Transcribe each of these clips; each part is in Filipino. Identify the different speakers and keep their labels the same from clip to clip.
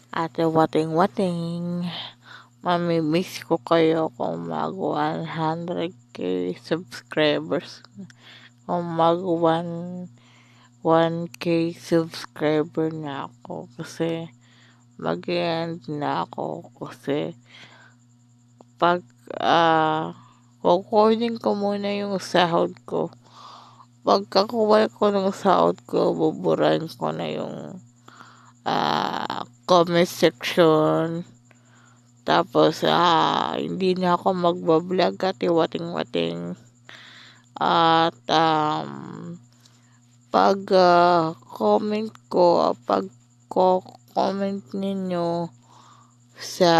Speaker 1: Ate Wating-Wating, mamimiss ko kayo kung mag 100k subscribers. Kung mag 1k subscriber na ako kasi mag-end na ako kasi pag kukunin ko muna yung sahod ko. Pagkakuha ko ng sahod ko, buburahin ko na yung comment section. Tapos, hindi na ako magbablog at Wating-Wating. At, pag comment ko, pag comment ninyo sa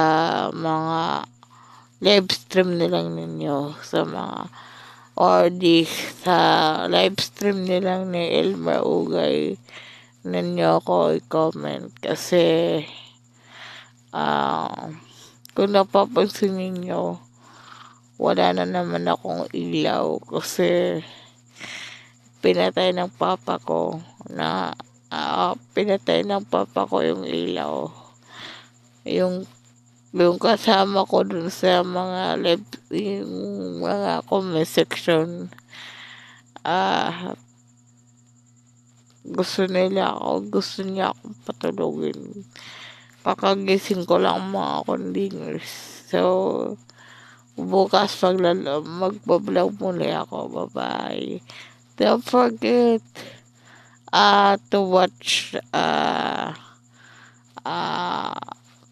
Speaker 1: mga live stream nilang ninyo, sa mga or sa live stream nilang ni Elmer Ugay, ninyo ako i-comment kasi kung napapansin ninyo, wala na naman akong ilaw kasi pinatay ng papa ko yung ilaw. Yung kasama ko dun sa mga live, yung mga comment section, gusto niya akong patulogin. Kakagising ko lang mga kondingers. So, bukas magbablog muli ako. Bye-bye. Don't forget to watch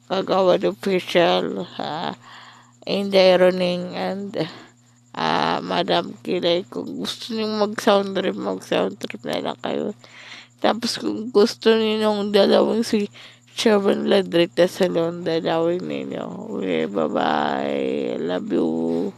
Speaker 1: Kagawad Official, Inday Roning, and Madam Kilay. Kung gusto nyo mag-sound trip na lang kayo. Tapos kung gusto ninyong dalawang si Sharon Ladrita Salon, dalawin ninyo. Okay, bye-bye. I love you.